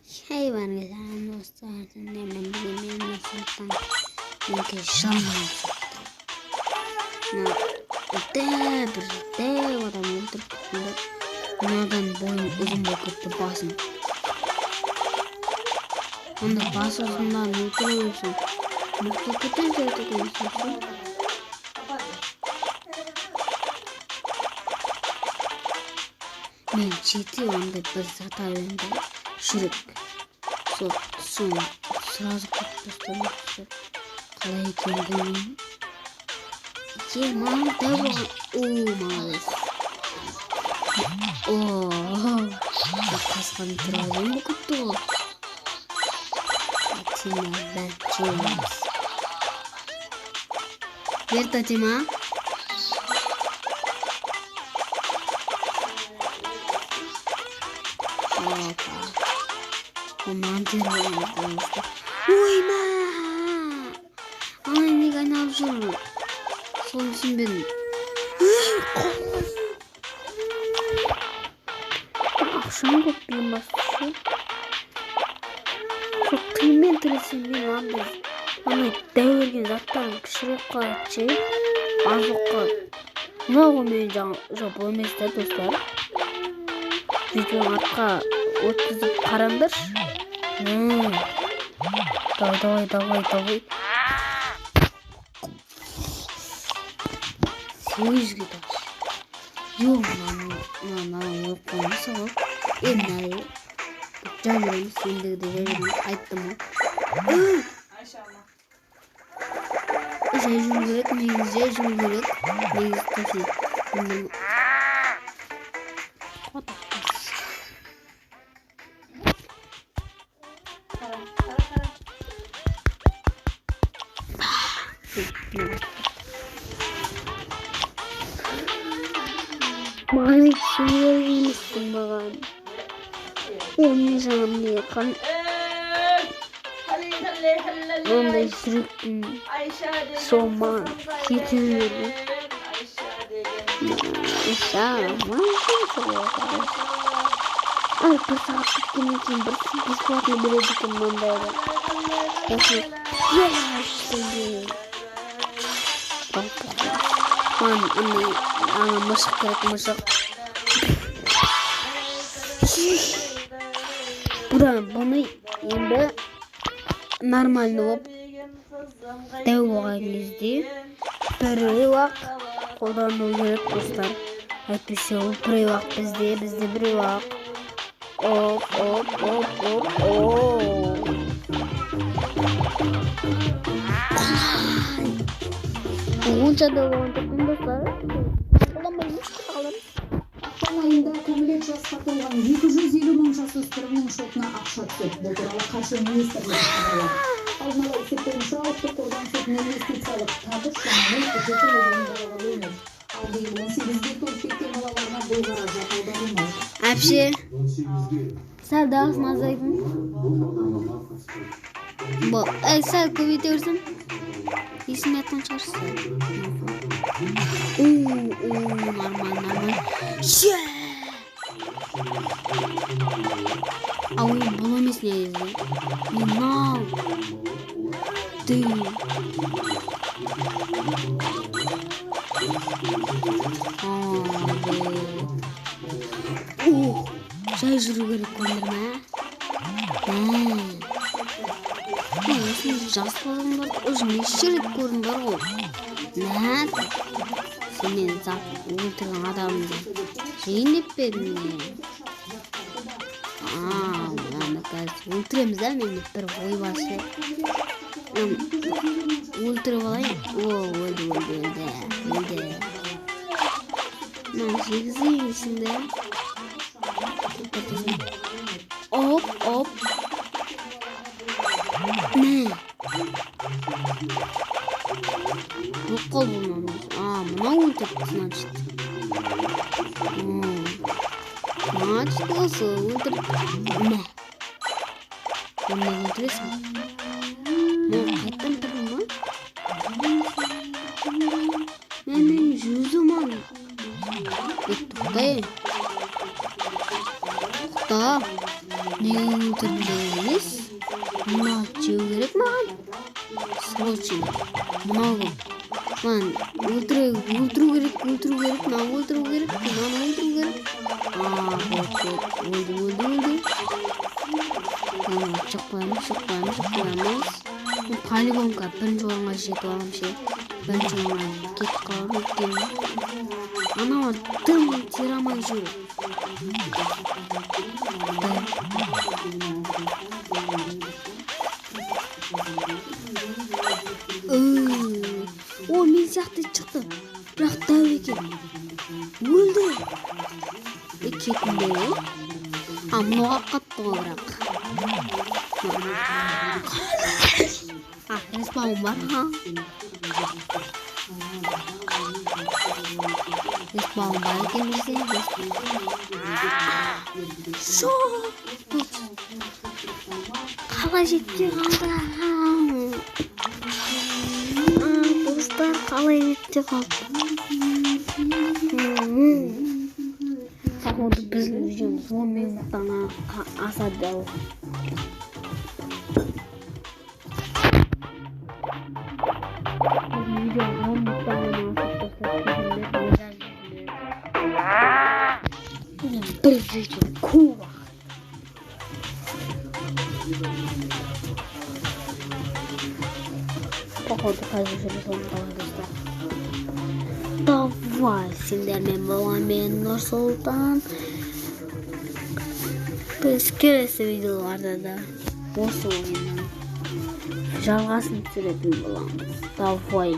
Hayvanlar dostlar, ne bileyim nasıldan çünkü şanlı bir adam öldürüp bunlardan boyun uzun bakıptı basın. Onda bas uzundan öldürüyorsun. Mutlu kötü öldürüyorsun. Ben ciddi onda bir hata önde şirk. Son сразу как-то қалай екенін білмеймін. Маңда болған. Молодец. Қасқан тұрғазым бұл күтті ғой. Тима бәт жейміз. Берді Тима. Ойма! Ай, неге айналып жүр? Соны түсінбедім. Ақшам көп білім басышы. Сол тыймен тіресем мен андай дәуірген заттарын кішірек қалады ше. Аз оққалады. Мынау мен жоқ бұл емес та достар. Видеоны артқа өткізіп қараңдаршы. Давай. 800개 다시. Yok 나는 olmasa bak. Enleri. Canlarım sindirdi. Ayttım o. Jejungulik. Neyiz taşı. Malik suyu yemişsin bakalım. Oynayacağım diye kan. Onda sürüktüm. Soğman. Gidiyorum. Ay bir saat gittiğim için bir saatli bile gittim mandayla. Nasıl? Anne masak gerek masak. Bunu енді нормально болып дәу болған кезде біреу-ақ қолдану керек достар. Әйтпесе ол біреу-ақ бізде біреу-ақ. Онша да болған жоқпын достар. Қолданбаймыз қалып. Айында кәмелет жасқа толған 250 мың жасөспірімнің шотына ақша түседі. Бұл туралы Қаржы министрлігі хабарлады. Алдын ала есептеуінше ұлттық қордан сотын инвестициялық табыс шамамен 7 миллион балаға бөлінеді. Ал биыл 18-ге толып кеткен балаларына бұл қаражат аударылмайды. Әпше, сәл дауысын азайтын. Сәл көбейте берсін. Есіме аттан шығарсыз. Нормально. Ау, бұл емес не езді? Мынау. Жай жүру керек көндірме. Жас балаларды уже неше рет көрдім бар ғой. Сен мен зат өлтірген адамды жейін деп педің не? Оны қазір өлтіреміз да, мен бір ой басы. Өлтіріп алайын. Өлді. Жегізейін ішінде. Оп. Ne? Yok kol bulmamız. Buna ultratısını açtı. Açtı olsun. Ne? Bunu ultrasın. Hayattan tabi mı? Hemen yüzüm al. Tuhtayın. Tuhtayın. Neyi öldürdünüz? Bunu açıyor gerek mi? Savaşın. Bunu alın. Lan öldürü gerek. Ben öldürü gerek. Öldü. Tamam, çok koyamaz. Bu poligonga birinci olma жетіп алам şey. Birinci olma кетіп қалып өйткені. Анау дым тирамай жүр. О, мен сияқты шықты. Бірақ дәу екен. Өлді. Кетінде. Мынауға қатты ғой бірақ. Респаун бар, ха? Респаун бар екен бізде. Қалай жетпей қалды? Достар, қалай жетпей қалды? Походу біздің видеомыз 10 минуттан асады. Bir video cool. Походу кажется, что он там достал. Давай, сендермен болған мен Нұрсұлтан. Біз келесі видеоларда да осы ойынның жалғасын түсіретін боламыз. Давай.